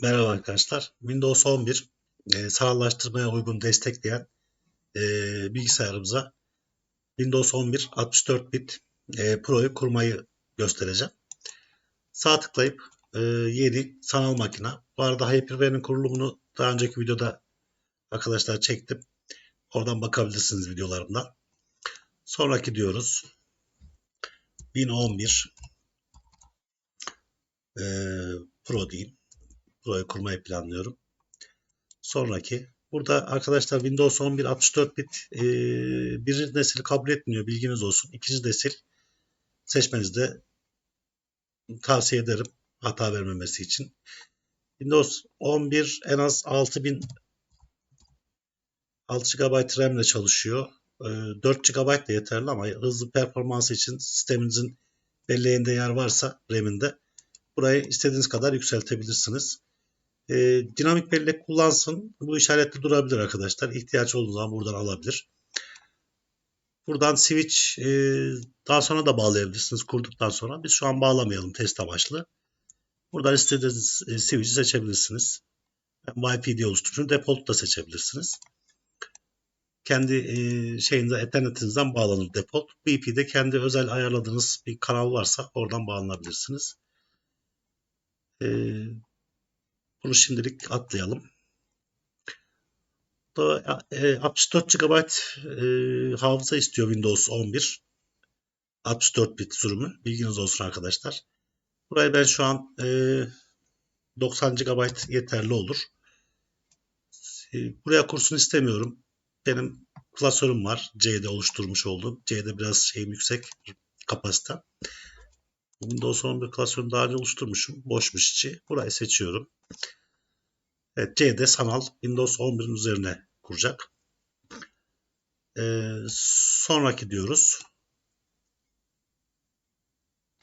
Merhaba arkadaşlar. Windows 11 sanallaştırmaya uygun destekleyen bilgisayarımıza Windows 11 64 bit Pro'yu kurmayı göstereceğim. Sağ tıklayıp yeni sanal makine. Bu arada Hyper-V'nin kurulumunu daha önceki videoda arkadaşlar çektim. Oradan bakabilirsiniz videolarımdan. Sonraki diyoruz. 1011 e, Pro diyeyim. Pro'yu kurmayı planlıyorum. Sonraki. Burada arkadaşlar Windows 11 64 bit birinci nesil kabul etmiyor. Bilginiz olsun. İkinci nesil seçmenizi tavsiye ederim. Hata vermemesi için. Windows 11 en az 6 GB RAM ile çalışıyor. 4 GB da yeterli ama hızlı performansı için sisteminizin belleğinde yer varsa RAM'inde burayı istediğiniz kadar yükseltebilirsiniz. Dinamik bellek kullansın. Bu işaretli durabilir arkadaşlar. İhtiyaç olduğu zaman buradan alabilir. Buradan switch daha sonra da bağlayabilirsiniz kurduktan sonra. Biz şu an bağlamayalım test amaçlı. Buradan istediğiniz switch'i seçebilirsiniz. Wi-Fi diye oluşturun. Default da seçebilirsiniz. Kendi ethernetinizden bağlanır default. VP'de kendi özel ayarladığınız bir kanal varsa oradan bağlanabilirsiniz. Bunu şimdilik atlayalım. 64 GB hafıza istiyor Windows 11. 64 bit sürümü. Bilginiz olsun arkadaşlar. Burayı ben şu an 90 GB yeterli olur. Buraya kursun istemiyorum. Benim klasörüm var. C'de oluşturmuş olduğum. C'de biraz yüksek kapasite. Windows 11 klasörünü daha önce oluşturmuşum. Boşmuş içi. Burayı seçiyorum. Evet, C'de sanal Windows 11'in üzerine kuracak. Sonraki diyoruz.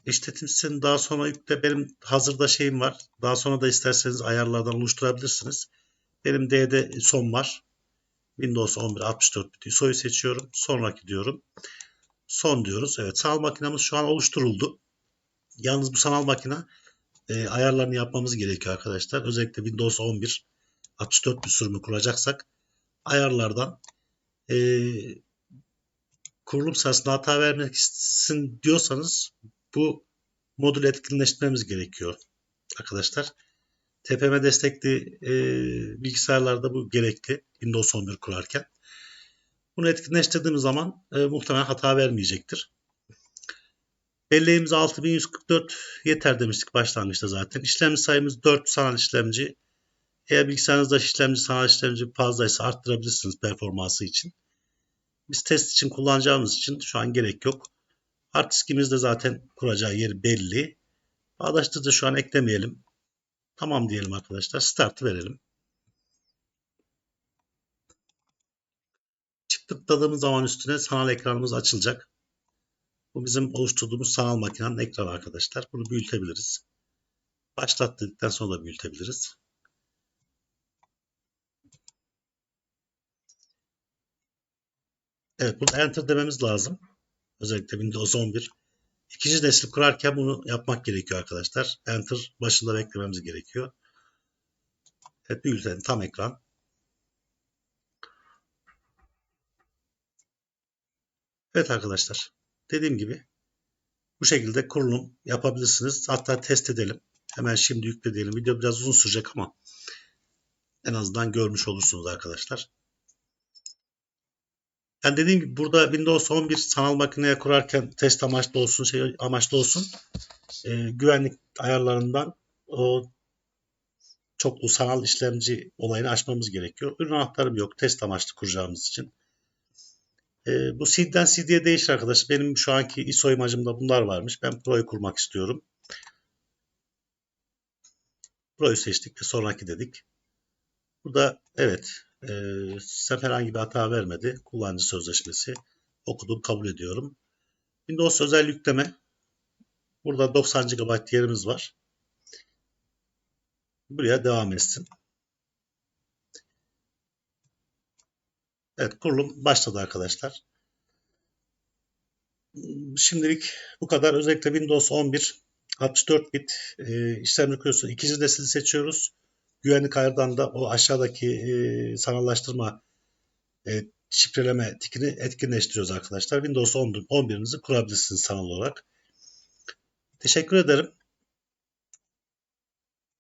İşletim daha sonra yükle. Benim hazırda şeyim var. Daha sonra da isterseniz ayarlardan oluşturabilirsiniz. Benim D'de son var. Windows 11 64 bit ISO'yu seçiyorum. Sonraki diyorum. Son diyoruz. Evet, sanal makinemiz şu an oluşturuldu. Yalnız bu sanal makine ayarlarını yapmamız gerekiyor arkadaşlar. Özellikle Windows 11 64 bit sürümü kuracaksak ayarlardan e, kurulum sırasında hata vermesin diyorsanız bu modülü etkinleştirmemiz gerekiyor arkadaşlar. TPM destekli bilgisayarlarda bu gerekli. Windows 11 kurarken. Bunu etkinleştirdiğimiz zaman muhtemelen hata vermeyecektir. Belleğimiz 6144 yeter demiştik başlangıçta zaten. İşlemci sayımız 4 sanal işlemci. Eğer bilgisayarınızda sanal işlemci fazlaysa arttırabilirsiniz performansı için. Biz test için kullanacağımız için şu an gerek yok. Hard diskimizde zaten kuracağı yeri belli. Bağdaştırıcı şu an eklemeyelim. Tamam diyelim arkadaşlar. Start'ı verelim. Çift tıkladığımız zaman üstüne sanal ekranımız açılacak. Bu bizim oluşturduğumuz sanal makinenin ekranı arkadaşlar. Bunu büyütebiliriz. Başlat dedikten sonra da büyütebiliriz. Evet, burada enter dememiz lazım. Özellikle Windows 11. İkinci nesil kurarken bunu yapmak gerekiyor arkadaşlar. Enter başında beklememiz gerekiyor. Evet, büyütelim tam ekran. Evet arkadaşlar. Dediğim gibi bu şekilde kurulum yapabilirsiniz. Hatta test edelim. Hemen şimdi yükle diyelim. Video biraz uzun sürecek ama en azından görmüş olursunuz arkadaşlar. Yani dediğim gibi burada Windows 11 sanal makineye kurarken test amaçlı olsun, amaçlı olsun. Güvenlik ayarlarından o çoklu sanal işlemci olayını açmamız gerekiyor. Ürün anahtarım yok. Test amaçlı kuracağımız için. Bu CD'den CD'ye değişir arkadaşlar. Benim şu anki ISO imajımda bunlar varmış. Ben Pro'yu kurmak istiyorum. Pro'yu seçtik ve sonraki dedik. Burada evet sistem herhangi bir hata vermedi. Kullanıcı sözleşmesi okudum, kabul ediyorum. Windows özel yükleme. Burada 90 GB yerimiz var. Buraya devam etsin. Evet, kurulum başladı arkadaşlar. Şimdilik bu kadar. Özellikle Windows 11 64 bit işlemci kurusu ikinci nesili seçiyoruz. güvenlik ayardan da o aşağıdaki sanallaştırma şifreleme tikini etkinleştiriyoruz arkadaşlar. Windows 11'inizi kurabilirsiniz sanal olarak. Teşekkür ederim.